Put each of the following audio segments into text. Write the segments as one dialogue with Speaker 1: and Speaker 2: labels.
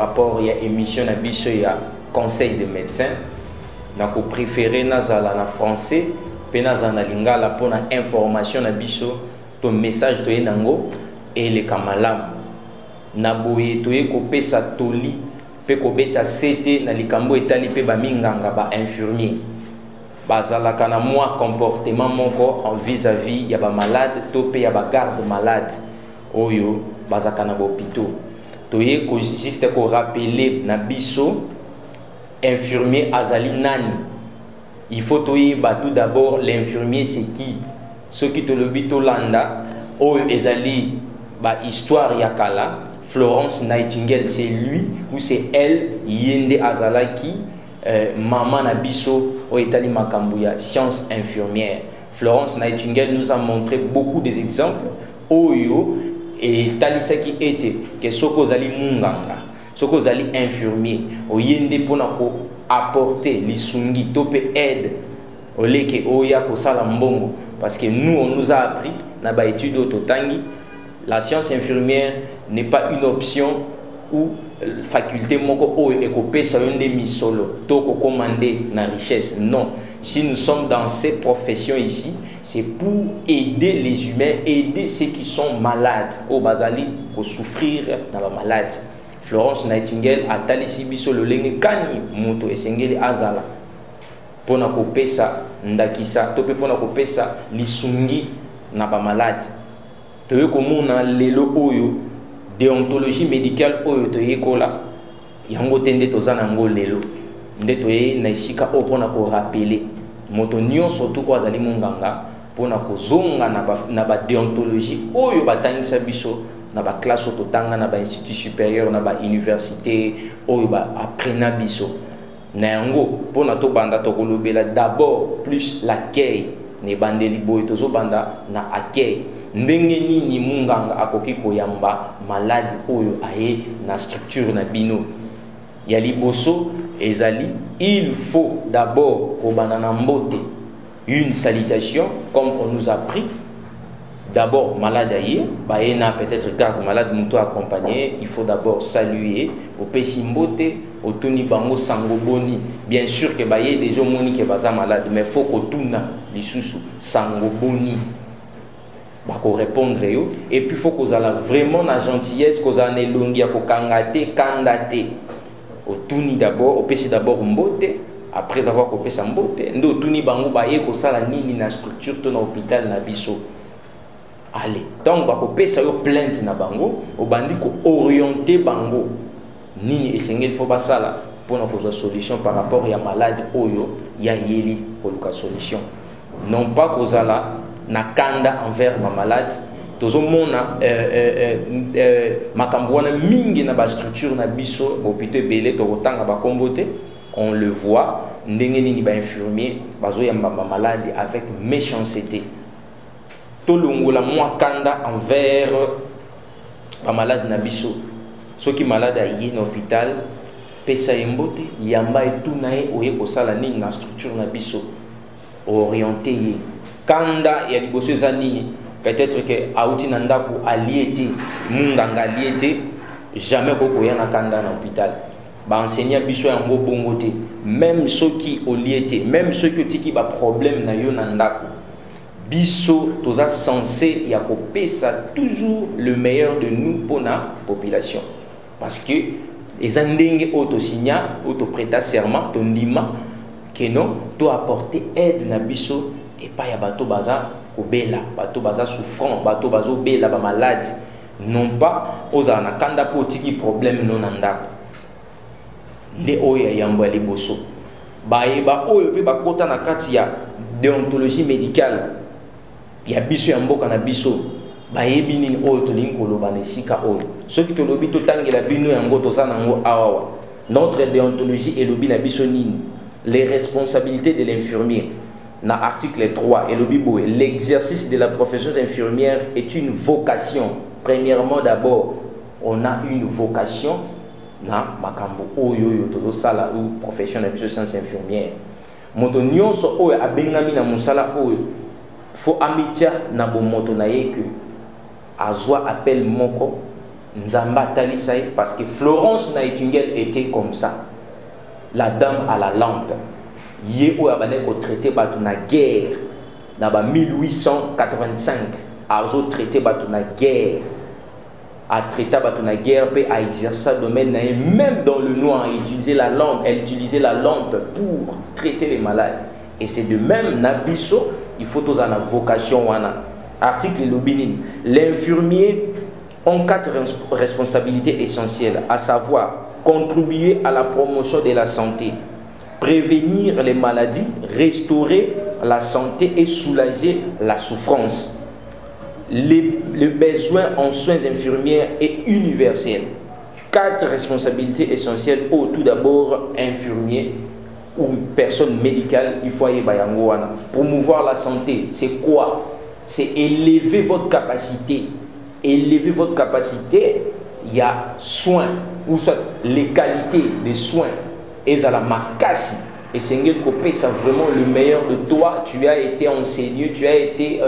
Speaker 1: rapport à l'émission na biso ya conseil des médecins nako préféré nazala na français pe nazala na lingala pour na information na biso to message to yenango et le kamalam na boye to ye ko pesa toli pe ko beta cete na likambo etali pe ba minganga ba infirmier bazalaka na moi comportement moko en vis-à-vis ya ba malade to pe ya ba garde malade oyo bazaka na hôpital to ye ko juste ko rappeler na biso infirmier azali nani. Il faut tout d'abord l'infirmier c'est qui, ceux qui te le dit Landa ou ezali ba histoire yakala. Florence Nightingale c'est lui ou c'est elle yende azalaki maman na biso o etali makambuya science infirmière. Florence Nightingale nous a montré beaucoup des exemples oyo et talisaki était que soko zali munganga soko zali infirmier o yende pona ko apporter lisungi tope aide au leke oya ko sala mbongo parce que nous on nous a appris na ba étude ototangi la science infirmière n'est pas une option ou faculté moko o ekopesa yonde misolo to ko commander na richesse. Non, si nous sommes dans ces professions ici c'est pour aider les humains, aider ceux qui sont malades au bazali pour souffrir na ba malade. Florence Nightingale a talisi biso le lenge kani moto esengeli azala pona kopesa ndakisa to pe pona kopesa lisungi na ba malade. To ye komona lelo oyo déontologie médicale oyo to ye kola yango tende tozana ngo lelo nde to ye na isika o pona ko rappeler moto nyonso to ko azali munganga pona kozonga na ba déontologie oyo batangisa biso na ba classe ototanga na ba institut supérieur na ba université oyo ba aprena biso na yango pona to banda to kolobela d'abord plus l'accueil ne bandeli boy tozo banda na accueil ndenge nini munganga akoki koyamba malade oyo aye na structure na bino ya liboso ezali il faut d'abord kobana na mbote une salutation comme on nous a appris. D'abord, malade aïe, peut-être garde malade mouto accompagné, il faut d'abord saluer au Pessimbote, au Tuni Bango Sangoboni. Bien sûr que baye des gens qui sont malades, mais il faut que Tuna, les sous Sangoboni, bako répondre et puis il faut que vous vraiment la gentillesse, que vous avez longi à kangate, kandate. Au Tuni d'abord, au Pessi d'abord Mbote, après avoir coupé Sambote, ndo Tuni Bango baye ko sala nini na structure to na hôpital na biso. Allez, donc on peut faire plainte na bango, au bandi ko orienter bango. Nini esengel faut pas ça là pour une solution par rapport à malade oyo ya yeli pour la solution. Non pas kozala na kanda envers ma malade. Tozo mona makambwana mingi na ba structure na biso hôpital belé to tanga ba kombote, on le voit ndenge nini ba infirmier bazo yamba ba malade avec méchanceté. Tolongola mwakanda envers ba malade na biso ceux qui malade ayi na hôpital pesa yembote yamba etuna e oye kosala nini na structure na biso orienté ye kanda ya liboso za nini peut-être que auti na ndako aliete munganga aliete jamais koko ya na kanda na hôpital ba enseignant biso yango bongo te même ceux qui oliete même ceux qui tiki ba problème na yo na ndako biso toza censé ya kopesa toujours le meilleur de nous pour la population parce que les andenge auto signa auto prêta serment to ndima que non to apporter aide na biso et pas ya bato baza kobela bato baza souffrant bato bazo bela ba malade non pas oza na kanda potiki problème non ndako nde oya yamba liboso ba oyo pe bakota na kati ya déontologie médicale ya biso ya mboka na biso bayebi nini oyo tolingi koloba na esika oyo soki tolobi totangela bino yango toza nango awawa notre déontologie elobi na biso nini les responsabilités de l'infirmier na article 3 elobi boye l'exercice de la profession d'infirmière est une vocation. Premièrement d'abord on a une vocation na makambo oyo yo tozosala ou profession na biso science infirmière moto nyonso oyo abengami na mosala oyo faut amitia na bomoto na ye que azwa appel moko Nzamba Talissaï, parce que Florence Nightingale était comme ça. La dame à la lampe. Yé ou abane ko traité batu na guerre. Dans 1885, Azo traité batu na guerre. A traité batu na guerre, puis a exercé le domaine, même dans le noir, elle utilisait la lampe pour traiter les malades. Et c'est de même, Nabiso, il faut tous en la vocation. Article Lobinin. L'infirmier ont 4 responsabilités essentielles, à savoir contribuer à la promotion de la santé, prévenir les maladies, restaurer la santé et soulager la souffrance. Le besoin en soins infirmiers est universel. 4 responsabilités essentielles. Tout d'abord, infirmier ou personne médicale, il faut y aller. Promouvoir la santé, c'est quoi? C'est élever votre capacité. Élever votre capacité, il y a soins, ou soit les qualités des soins, et ça la makasi. Et c'est ça vraiment le meilleur de toi. Tu as été enseigné, tu as été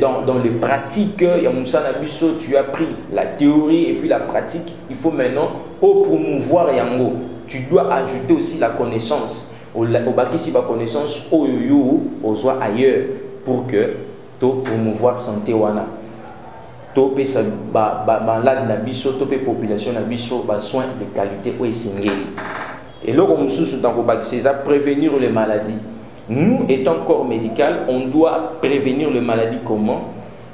Speaker 1: dans les pratiques. Tu as pris la théorie et puis la pratique. Il faut maintenant promouvoir Yango. Tu dois ajouter aussi la connaissance. Au bakisi la connaissance au ailleurs pour que tu promouvoir santé wana. Topé sa malade na biso, topé population na biso, soins de qualité ou essengeli. Et là, comme nous dans c'est ça, prévenir les maladies. Nous, étant corps médical, on doit prévenir les maladies comment?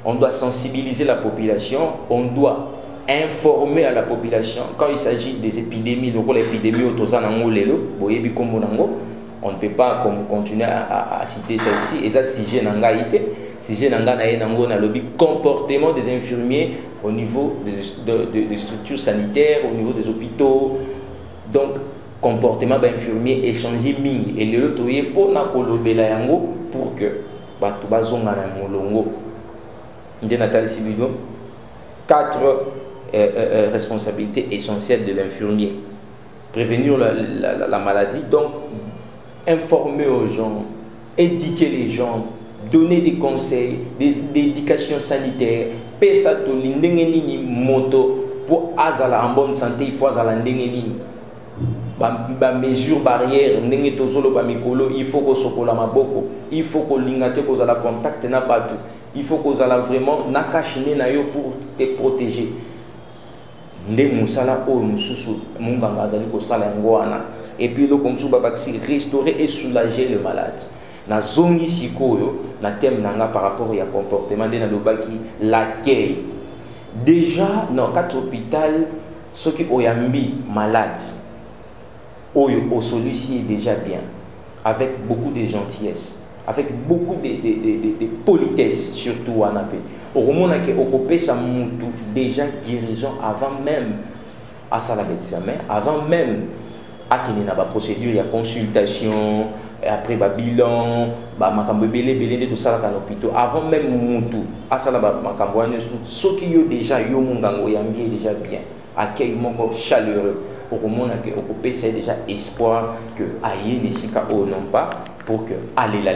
Speaker 1: On doit sensibiliser la population, on doit informer à la population quand il s'agit des épidémies, donc l'épidémie on ne peut pas continuer à citer celle-ci. Et ça, si j'ai le comportement des infirmiers au niveau des structures sanitaires, au niveau des hôpitaux. Donc, comportement d'infirmier échanger ming et le toyer pour na kolobela yango pour que batu bazonga na molongo. Ndé Nathalie Sibido, 4 responsabilités essentielles de l'infirmier. Prévenir la maladie, donc informer aux gens, éduquer les gens, donner des conseils, des éducations sanitaires, pesa to lindengeni moto pour azala en bonne santé, il faut azala ndengeni. Ba mesure barrière ndenge tozolo ba mikolo, il faut que sokola maboko, il faut que lingate ko zala contact na batu, il faut que zala vraiment nakashine na yo pour te protéger. Nde musala o mususu munganga azali ko sala ngwana. Et puis le comme souba baxi restaurer et soulager le malade. Na zongi sikoyo na thème nanga par rapport au comportement de na lobaki l'accueil. Déjà dans 4 hôpitaux ceux qui oyambi malade au celui-ci est déjà bien, avec beaucoup de gentillesse, avec beaucoup de politesse, surtout en appel. Au moment où on peut déjà guérison avant même à ça l'examen, avant même à qu'il y a une procédure, il y a consultation, après bilan, tout ça dans l'hôpital, avant même Moutou, à ça ceux qui ont déjà déjà bien, accueil chaleureux. Au moment où on peut déjà espoir que aïe ne s'y non pas pour que allez là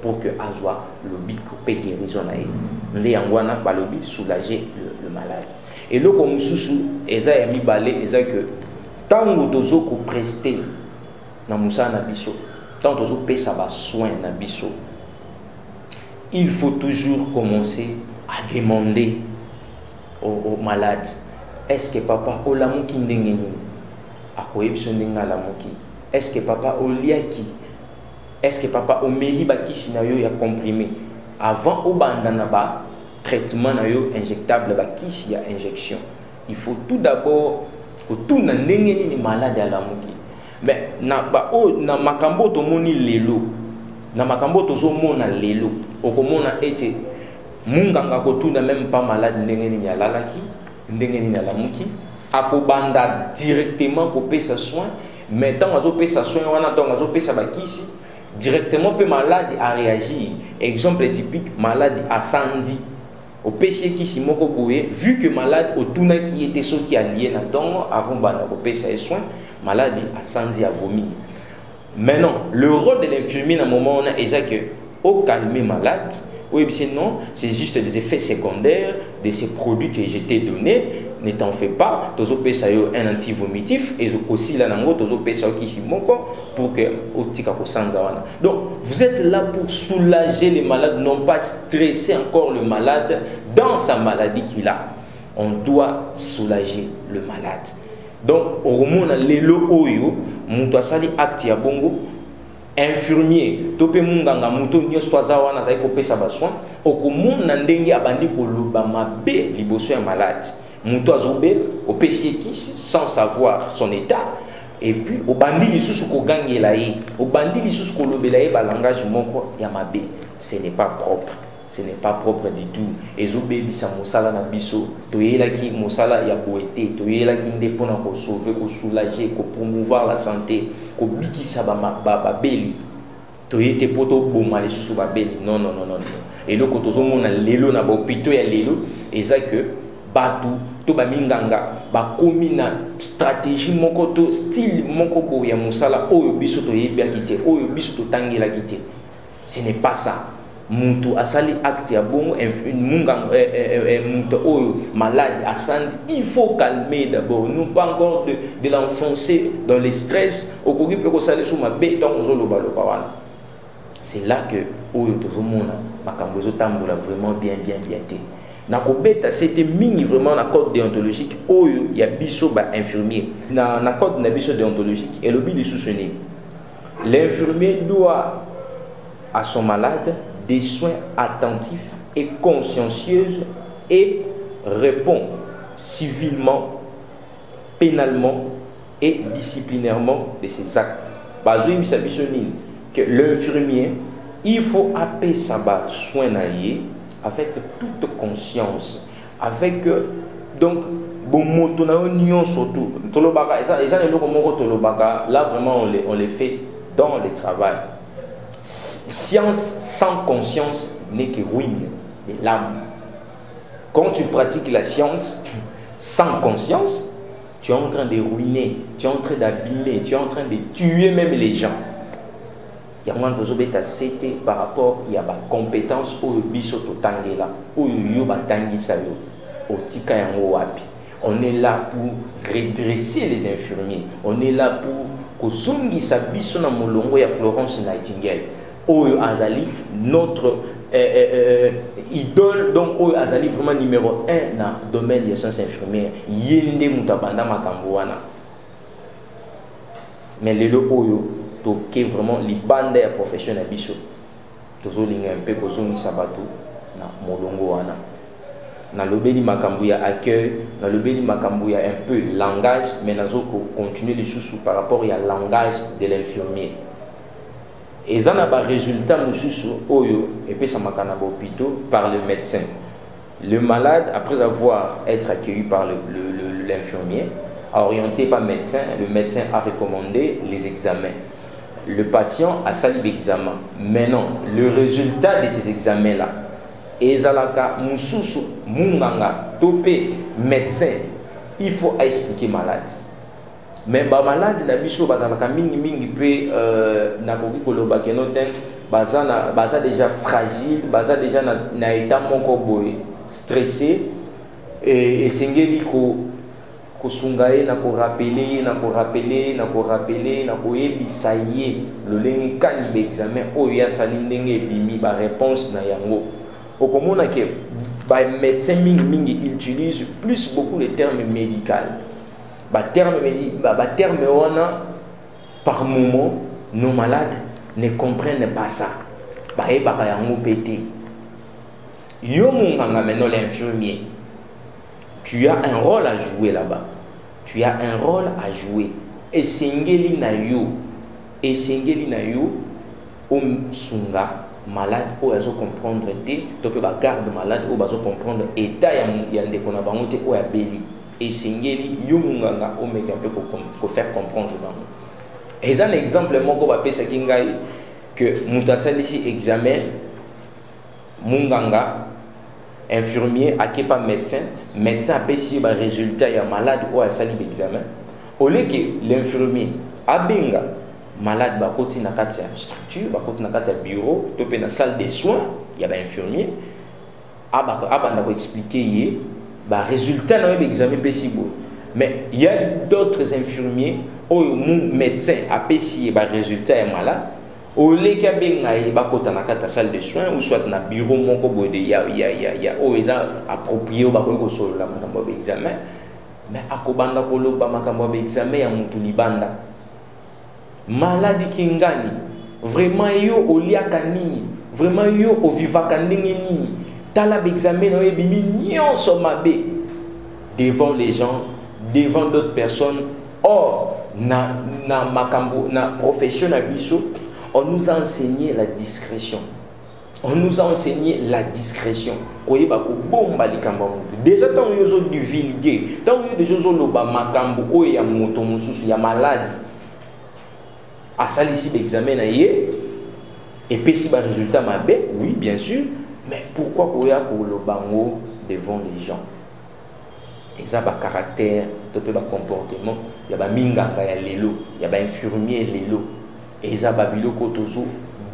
Speaker 1: pour que azwa le bic peut guérison aïe ndé angwana balobi soulager le malade. Et là comme sousou eza ya mi balé eza que tant tozo ko prester na musa na biso tant tozo pesa ba soin na biso, il faut toujours commencer à demander aux malades, est-ce que papa olamuki ndenge nini? Est-ce que papa au liaki? Est-ce que papa au mairie baki sinayo ya comprimé? Avant au bandana ba traitement na yo injectable baki ya injection. Il faut tout d'abord tout na ndenge ni malade à la muki. Mais na ba o na makambo to moni lelo. Na makambo to zo mona lelo. Okomona ete munganga ko tout na même pas malade ndenge ni ya lalaki, ndenge ni ya la muki. Akobanda directement pour payer sa soin, mais tant qu'on paye sa soin, on paye sa bakisi, directement le malade a réagi. Exemple typique, malade a sandi. Au PC qui s'y moko vu que malade au tuna qui était ce qui a lié là-dedans, avant de payer sa soin, malade a sandi, a vomi. Maintenant, le rôle de l'infirmier dans le moment, c'est que au calmer malade, Oui, non, c'est juste des effets secondaires de ces produits que je t'ai donnés. Ne t'en fais pas. Tu as un anti-vomitif et aussi là, tu as qui pour que donc, vous êtes là pour soulager les malades, non pas stresser encore le malade dans sa maladie qu'il a. On doit soulager le malade. Donc, au moment où l'élo oyo, muto asali acte ya bongo, infirmier, topé munganga muto nyos tozawa na zai ko pesa ba soin, okomona ndenge abandi koloba mabe liboso ya malade. Muto azobe o pesi kisi sans savoir son état. Et puis au bandi lisusu ko gangela ye, au bandi lisusu ko lobela ye ba langage moko ya mabe, ce n'est pas propre. Ce n'est pas propre du tout. Et zobe bisa mosala na biso, toyela ki mosala ya boete, toyela ki ndepona ko sauver, ko soulager, ko promouvoir la santé, ko bikisa ba beli. Toyete poto boma lisusu ba beli. Non non non non. Et le kotozo mona lelo na ba hôpitaux ya lelo, eza que batu to ba minganga ba komi na stratégie moko to style moko bo ya mosala oyo biso toyebi akite, oyo biso to tangela kite. Ce n'est pas ça. Muntu asali acte ya bongo muntu oyo malade asandi, il faut calmer d'abord, non pas encore de l'enfoncer dans le stress okoki pe ko sali sous ma bête on zo loba wana. C'est là que oyo tozomona makambo zo tambola vraiment bien te. Na ko beta c'était mingi vraiment na code déontologique oyo ya biso ba infirmier na code na biso déontologique et le but du soutenu. L'infirmier doit à son malade des soins attentifs et consciencieux et répond civilement, pénalement et disciplinairement de ses actes. Que l'infirmier, il faut appeler ça soin avec toute conscience, avec donc bon moto na union surtout. Là vraiment on les fait dans le travail. Science sans conscience n'est que ruine de l'âme. Quand tu pratiques la science sans conscience, tu es en train de ruiner, tu es en train d'abîmer, tu es en train de tuer même les gens. Il y a moins de choses par rapport à la compétence au biso totangela, au yoba tangisayo, au tika yango wapi. On est là pour redresser les infirmiers. On est là pour kozongi sabiso na molongo ya Florence Nightingale. Oyo azali notre idole, donc oyo azali vraiment numéro 1 dans le domaine des sciences infirmières. Yende mutabanda makambo wana. Mais lelo oyo toke vraiment li bande ya profession na biso. Tozolinga un peu kozongi sabato na molongo wana. Na lobeli makambo ya accueil, na lobeli makambo ya un peu langage, mais nazo continuer les sous par rapport au langage de l'infirmier. Et ça n'a pas résultat oyo et puis ça m'a hôpitaux par le médecin. Le malade, après avoir été accueilli par l'infirmier, a orienté par le médecin, le médecin a recommandé les examens. Le patient a sali l'examen. Maintenant, le résultat de ces examens-là, ezalaka mususu munganga topé médecin, il faut expliquer malade. Mais ba malade na biso bazalaka mingi pe na koki koloba keno ten baza déjà fragile, baza déjà na état moko boy stressé et sengeli ko sungaye na ko rappeler na ko yebisa ye lolengi kani be examen oyo ya sali ndenge bimi ba réponse na yango. Au commun que les médecins utilisent plus beaucoup les termes médicaux. Termes par moment, nos malades ne comprennent pas ça. Maintenant l'infirmier, tu as un rôle à jouer là-bas. Tu as un rôle à jouer. Et singeli na yo, sunga malade ou azo comprendre té to pe ba garde malade ou bazo comprendre état ya ndeko na bango té ou ya beli et singeli yumunganga o meka pe ko faire comprendre bango. Et ça l'exemple moko ba pesa kingai que mutasali ici examen munganga infirmier akepa médecin apesi ba résultat ya malade ou asali examen au lieu que l'infirmier abenga malade bakoti na kati ya structure, bakoti na kati ya bureau, to pe na salle de soins il y a un infirmier abanda ko expliquer ba résultat na examen pesibo. Mais il y a d'autres infirmiers ou médecin a pesi ba résultat est malade. Au lieu qu'il y ait une salle de soins ou soit un bureau il y a approprié au sol examen, mais à Kobanda Kolo Bamakambo examen ya mutu libanda. Maladie kingani, vraiment yo au liaka nini, vraiment yo au vivaka ndenge nini. Tala examen no ebimi nyonso mabe devant les gens, devant d'autres personnes. Or na makambo na profession na biso, on nous a enseigné la discrétion. On nous a enseigné la discrétion. Déjà, tant que vous du vulgaire, tant que vous avez des makambo, il y a moto, il y a malade. À ça, ici, l'examen, et puis si le résultat m'a bien, oui, bien sûr, mais pourquoi vous avez le bango devant les gens? Et ça, le caractère, le comportement, il y a minganga, il y a infirmier, et ça va biloko tozo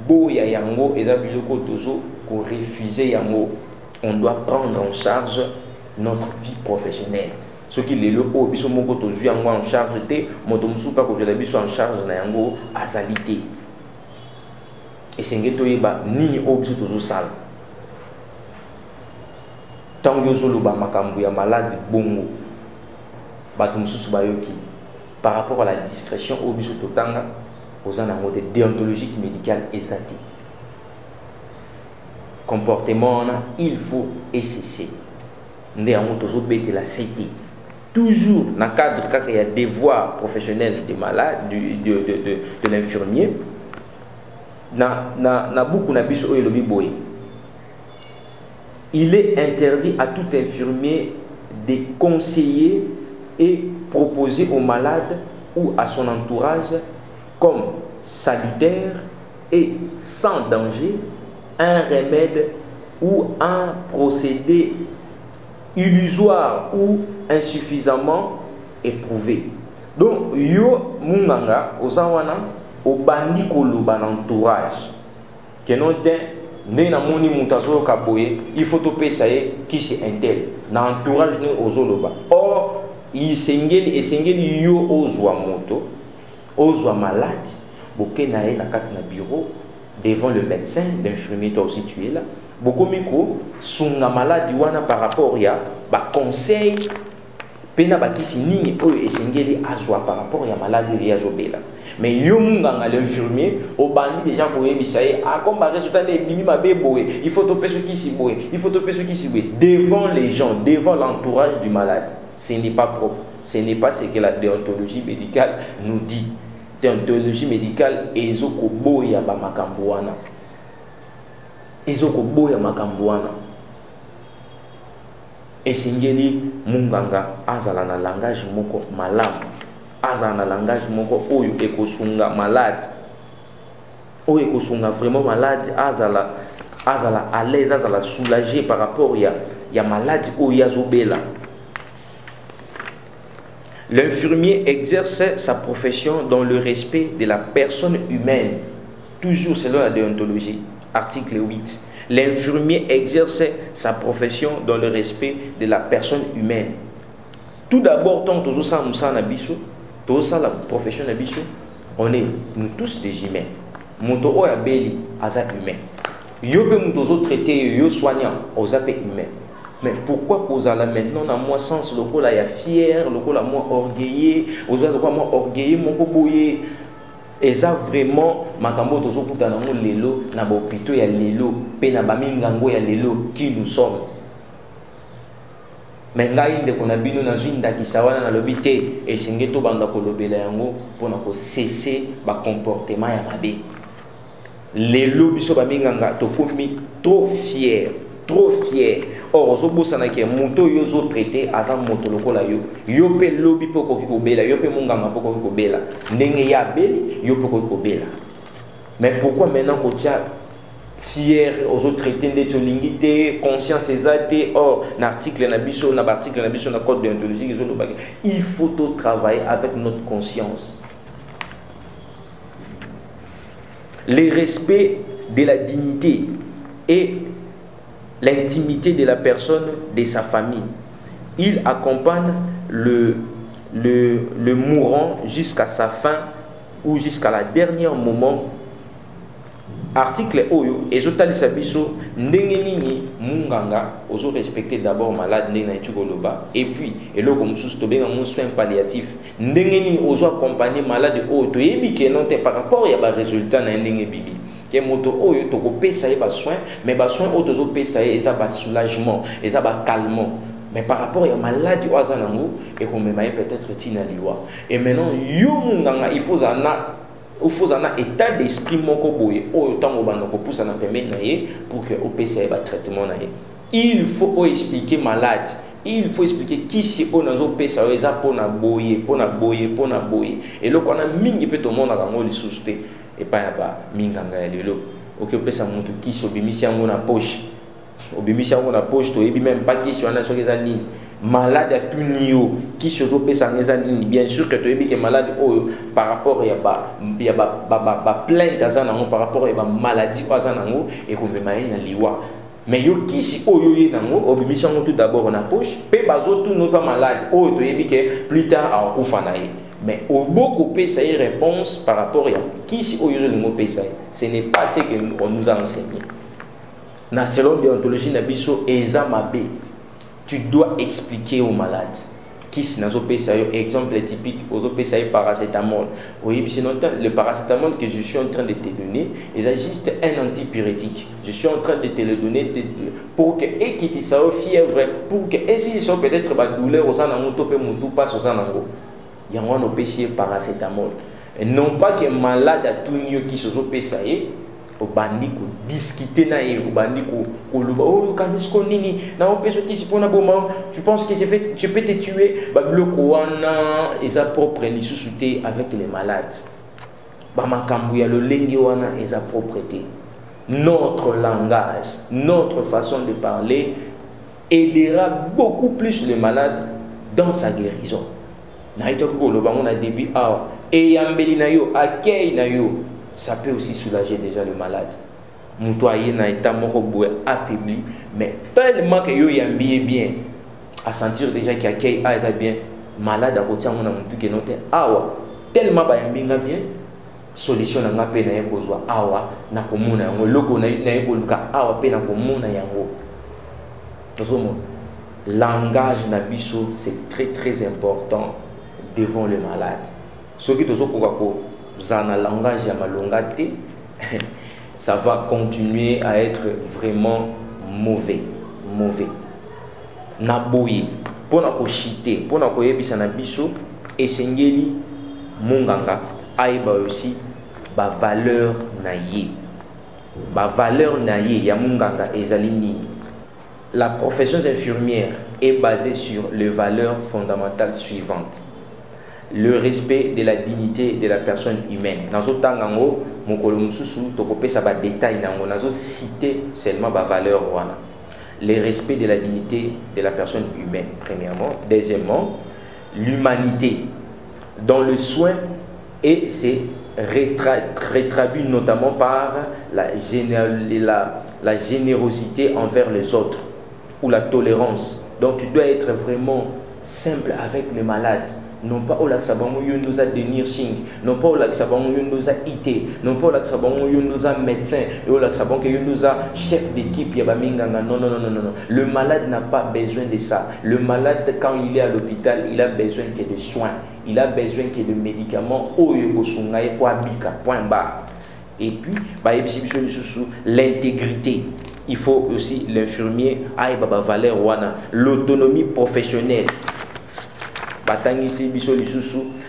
Speaker 1: boya yango et ça biloko tozo ko refuser yango. On doit prendre en charge notre vie professionnelle. Ce qui les locaux biso moko tozo yango en charge te moto musuka ko jela biso en charge na yango azalité. Et sengeto yeba nini obiso tozo sala. Tango zolo ba makambu ya malade bongo bato mususu bayoki par rapport à la discrétion obiso totanga aux anamos de déontologie médicale exatée. Comportement, il faut cesser. Néanmoins, la CT. Toujours dans le cadre quand il y a des devoirs professionnels des malades, de l'infirmier, il est interdit à tout infirmier de conseiller et proposer aux malades ou à son entourage comme salutaire et sans danger un remède ou un procédé illusoire ou insuffisamment éprouvé. Donc, yo munganga ozawana obandi koloba l'entourage que non ne na moni mutazo kaboye il faut to pesaye qui c'est intel na entourage ne ozoloba. Or il sengeli yo ozwa moto ozwa malade boké naé na kat na bureau devant le médecin, l'infirmier toi aussi tu es là. Beaucoup miko sunga malade wana par rapport ya ba conseil pena bakisi nini oyo esengeli azwa par rapport ya malade ya zobela. Mais yo munganga l'infirmier au bandi déjà pour ebisaye a comme par résultat des bimi mabe boye il faut topé ce qui si boye il faut topé ce qui si boye devant les gens, devant l'entourage du malade. Ce n'est pas propre, ce n'est pas ce que la déontologie médicale nous dit. Déontologie médicale ezoko boya ba makambo wana. Ezoko boya makambo wana. Esengeli munganga azala na langage moko malamu. Azala na langage moko oyo ekosunga malade. Oyo ekosunga vraiment malade azala à l'aise, azala soulagé par rapport ya malade oyo yazobela. L'infirmier exerce sa profession dans le respect de la personne humaine, toujours selon la déontologie, article 8. L'infirmier exerce sa profession dans le respect de la personne humaine. Tout d'abord, tant que nous la profession d'habitude, on est nous tous des humains. Moto oya beli aza humain. Yo pe mutozo traité yo soignant oza pe humain. Mais pourquoi posala maintenant dans moi sens le ko la ya fier, le ko la moi orgueilleux, oza le ko moi orgueilleux mon ko boye. Et ça vraiment makambo tozo kuta na mo lelo na ba hôpitaux ya lelo pe na ba mingango ya lelo qui nous sommes. Mais ngai nde kona bino na zwinda kisawana na lobité et singeto banda ko lobela yango pona ko cesser ba comportement ya mabe. Lelo biso ba minganga to komi trop fier. Trop fier. Or, ozobosana ke moto yo zo traité aza moto lokola yo. Yo pe lobi poko ko bela, yo pe munganga poko ko bela. Ndenge ya beli, yo poko ko bela. Mais pourquoi maintenant ko tia fier ozo traité ndeti olingité, conscience exate. Or, l'article na biso na article na biso na code déontologique zo lobaki. Il faut tout travailler avec notre conscience. Le respect de la dignité et l'intimité de la personne, de sa famille. Il accompagne le mourant jusqu'à sa fin ou jusqu'à la dernière moment. Article Oyo, Ezotalisa biso, ndenge nini munganga, ozo respecter d'abord malade ndenge na etukoloba, et puis, elo comme sous tobenga mon soin palliatif, ndenge nini ozo accompagner malade Oyo, to yebi ke non te par rapport ya ba résultat na ndenge bibi. Ke moto Oyo to ko pesa ye ba soin, mais ba soin Oyo to pesa ye eza ba soulagement, eza ba calmement. Mais par rapport à malade oazanango, et qu'on me peut-être tina liwa. Et maintenant, yo munganga, il faut un état d'esprit moko boye autant au bando pour ça na permettre pour que au PCA ba traitement na il faut expliquer malade, il faut expliquer qui si on a au PCA eza pona boye et là on a mingi peut tout monde na ngoli suspe et pas ba minganga ya lelo OK pesa mutu qui so bimisi yango na poche obimisi yango na poche to ebi même pas qui so na so eza nini malade à tout niveau qui se joue ça bien sûr que tu es bien malade par rapport à plainte par rapport à maladie et qu'on me maille dans liwa mais yo qui si yo yé nango obimisi tout d'abord na poche pe bazo tout non pas malade tu es bien plus tard à ufanaye mais au beaucoup pe ça y réponse par rapport à qui si yo le mot ça ce n'est pas ce que on nous a enseigné na selon déontologie na biso ezamabe. Tu dois expliquer aux malades. Qui s'est exemple typique, aux paracétamol. Oui, sinon le paracétamol que je suis en train de te donner, c'est juste un antipyrétique. Je suis en train de te le donner pour que et qui te soit fièvre, pour que et s'ils sont peut-être ba douleur aux anango topé mutu passe aux anango. Il y a un OPC paracétamol. Et non pas que malade à tout mieux qui se paye. Au bandi ko discuter na ye au bandi ko loba oh quand est-ce qu'on nini na on peut sortir si pour na bon tu penses que je peux te tuer ba bloko wana eza propre lisusuté avec les malades ba makambu ya lolengi wana eza propreté. Notre langage, notre façon de parler aidera beaucoup plus le malade dans sa guérison. Na ito ko loba on a début ah et yambeli na yo accueil na yo. Ça peut aussi soulager déjà le malade. Moutoyer n'a état affaibli, mais tellement que yo yambié bien, à sentir déjà qu'il accueille bien, malade à côté on a moutou que noté awa, tellement ba yambinga bien, solution na ngape na yekozwa awa na komuna yango loko na yekoluka awa pe na komuna yango. Tozomo langage na biso c'est très important devant le malade. Ce qui tozo kokako un langage ya malongate, ça va continuer à être vraiment mauvais. Naboye, pour na ko chiter, pour na ko yebisa na biso, esengeli munganga aiba aussi ba valeur na ye. Ba valeur na ye ya munganga ezalini. La profession d'infirmière est basée sur les valeurs fondamentales suivantes. Le respect de la dignité de la personne humaine. Dans ce temps, je citer seulement ma valeur. Le respect de la dignité de la personne humaine, premièrement. Deuxièmement, l'humanité dans le soin et c'est retraduit notamment par la générosité envers les autres ou la tolérance. Donc tu dois être vraiment simple avec les malades. Non pas au lac Sabamou nous a denir sing, non pas au lac Sabamou nous a IT, non pas au lac Sabamou nous a médecin, et au lac Sabamou nous a chef d'équipe, Yabaminganga. Non. Le malade n'a pas besoin de ça. Le malade, quand il est à l'hôpital, il a besoin que de soins, il a besoin que de médicaments, point barre. Et puis, l'intégrité. Il faut aussi l'infirmier, l'autonomie professionnelle.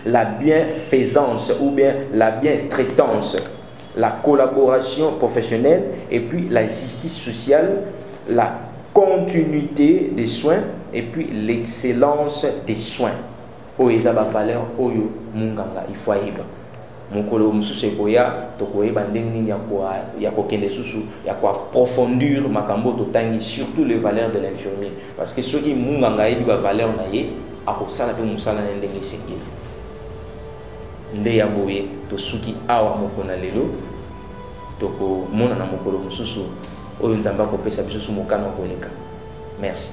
Speaker 1: La bienfaisance ou bien la bientraitance, la collaboration professionnelle et puis la justice sociale, la continuité des soins et puis l'excellence des soins. Oeza ba valeur oyo munganga ifwaiba. Mukolo mususu ekoya tokoyeba ndenge ya kokende susu ya ko approfondir makambo totangi surtout les valeurs de l'infirmier parce que ceux qui munganga ebi ba valeur na ye akosala pe musala na ndenge sengeli nde ya boye to suki awa moko na lelo toko mona na mokolo mususu oyo nzambe akopesa biso mokano koleka. Merci.